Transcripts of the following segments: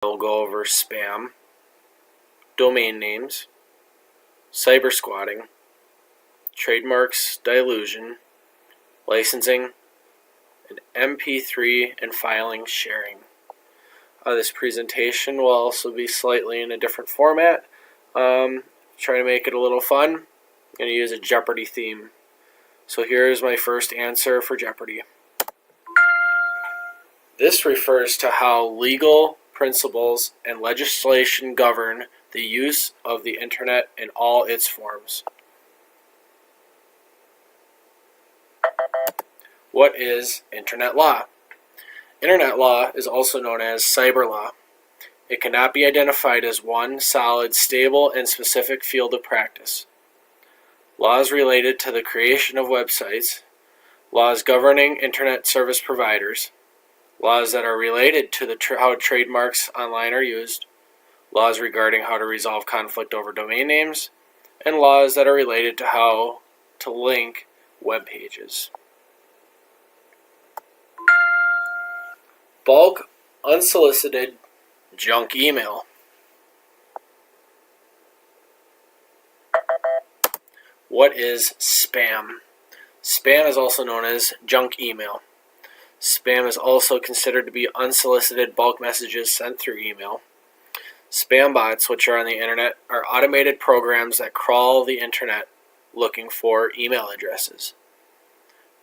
We'll go over spam, domain names, cyber squatting, trademarks dilution, licensing, and MP3 and filing sharing. This presentation will also be slightly in a different format. Try to make it a little fun. I'm going to use a Jeopardy theme. So here's my first answer for Jeopardy. This refers to how legal principles and legislation govern the use of the internet in all its forms. What is internet law? Internet law is also known as cyber law. It cannot be identified as one solid, stable, and specific field of practice. Laws related to the creation of websites, laws governing internet service providers, laws that are related to how trademarks online are used, laws regarding how to resolve conflict over domain names, and laws that are related to how to link web pages. Bulk unsolicited junk email. What is spam? Spam is also known as junk email. Spam is also considered to be unsolicited bulk messages sent through email. Spam bots, which are on the internet, are automated programs that crawl the internet looking for email addresses.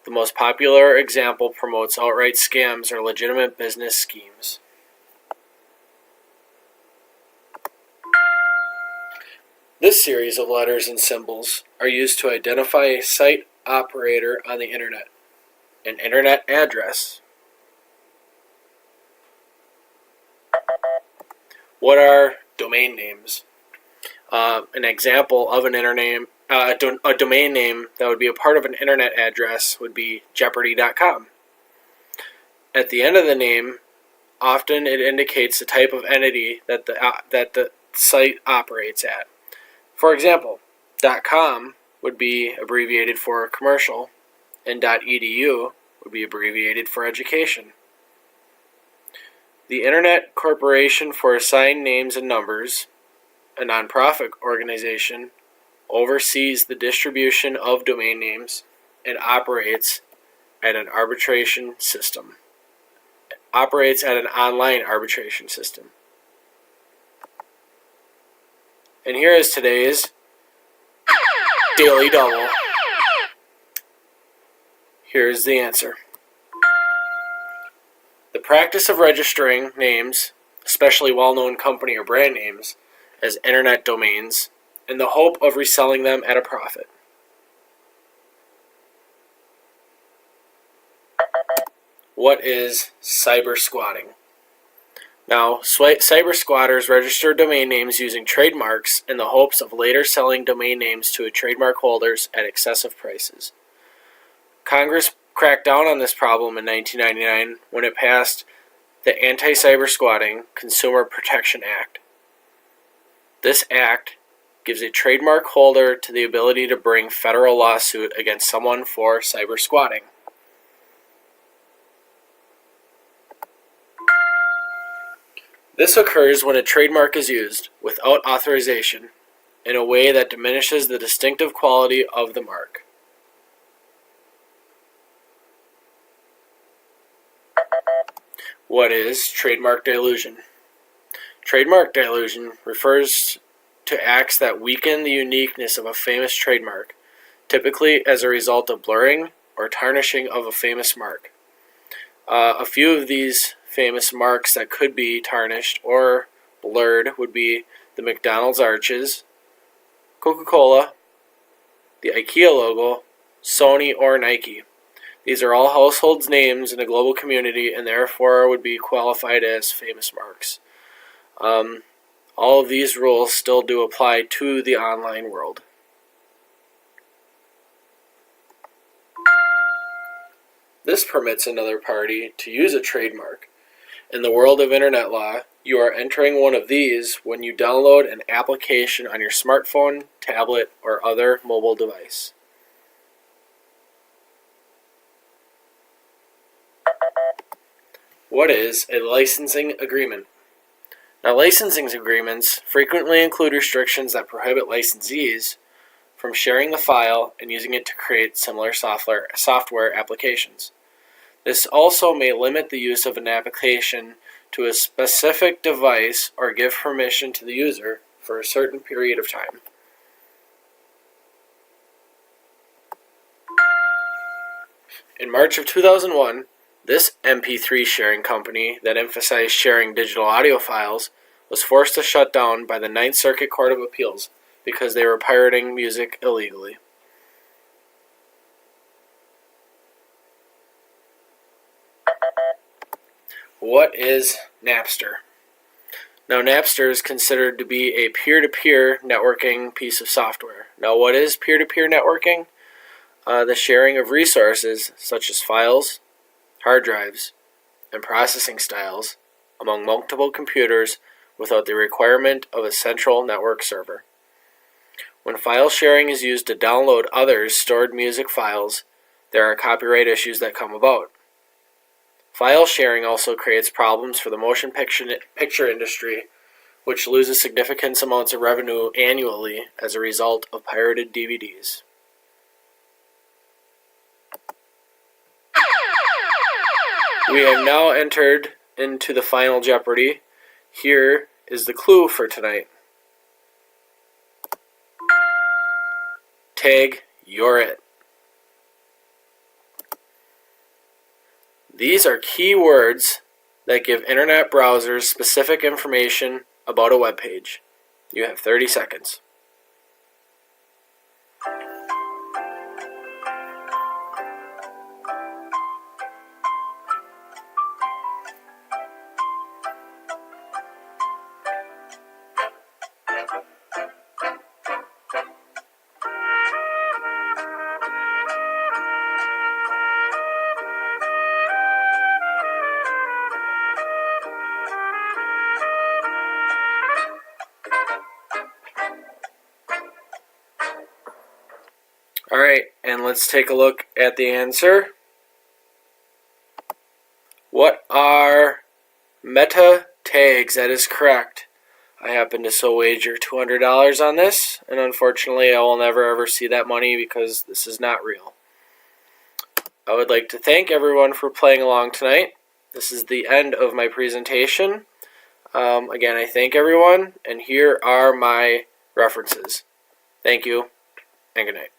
The most popular example promotes outright scams or legitimate business schemes. This series of letters and symbols are used to identify a site operator on the internet, an internet address. What are domain names? An example of an a domain name that would be a part of an internet address would be jeopardy.com. At the end of the name, often it indicates the type of entity that the site operates at. For example, .com would be abbreviated for commercial, and .edu would be abbreviated for education. The Internet Corporation for Assigned Names and Numbers, a nonprofit organization, oversees the distribution of domain names and operates at an arbitration system. Operates at an online arbitration system. And here is today's Daily Double. Here's the answer. The practice of registering names, especially well-known company or brand names, as internet domains in the hope of reselling them at a profit. What is cyber squatting? Now, cyber squatters register domain names using trademarks in the hopes of later selling domain names to trademark holders at excessive prices. Congress cracked down on this problem in 1999 when it passed the Anti-Cyber Squatting Consumer Protection Act. This act gives a trademark holder to the ability to bring federal lawsuit against someone for cyber squatting. This occurs when a trademark is used without authorization in a way that diminishes the distinctive quality of the mark. What is trademark dilution? Trademark dilution refers to acts that weaken the uniqueness of a famous trademark, typically as a result of blurring or tarnishing of a famous mark. A few of these famous marks that could be tarnished or blurred would be the McDonald's arches, Coca-Cola, the IKEA logo, Sony, or Nike. These are all household names in the global community and therefore would be qualified as famous marks. All of these rules still do apply to the online world. This permits another party to use a trademark. In the world of internet law, you are entering one of these when you download an application on your smartphone, tablet, or other mobile device. What is a licensing agreement? Now, licensing agreements frequently include restrictions that prohibit licensees from sharing the file and using it to create similar software applications. This also may limit the use of an application to a specific device or give permission to the user for a certain period of time. In March of 2001, this MP3 sharing company that emphasized sharing digital audio files was forced to shut down by the Ninth Circuit Court of Appeals because they were pirating music illegally. What is Napster? Now, Napster is considered to be a peer-to-peer networking piece of software. Now, what is peer-to-peer networking? The sharing of resources such as files, hard drives, and processing styles among multiple computers without the requirement of a central network server. When file sharing is used to download others' stored music files, there are copyright issues that come about. File sharing also creates problems for the motion picture industry, which loses significant amounts of revenue annually as a result of pirated DVDs. We have now entered into the final Jeopardy. Here is the clue for tonight. Tag, you're it. These are keywords that give internet browsers specific information about a web page. You have 30 seconds. Alright, and let's take a look at the answer. What are meta tags? That is correct. I happen to so wager $200 on this, and unfortunately I will never ever see that money because this is not real. I would like to thank everyone for playing along tonight. This is the end of my presentation. Again, I thank everyone, and here are my references. Thank you, and good night.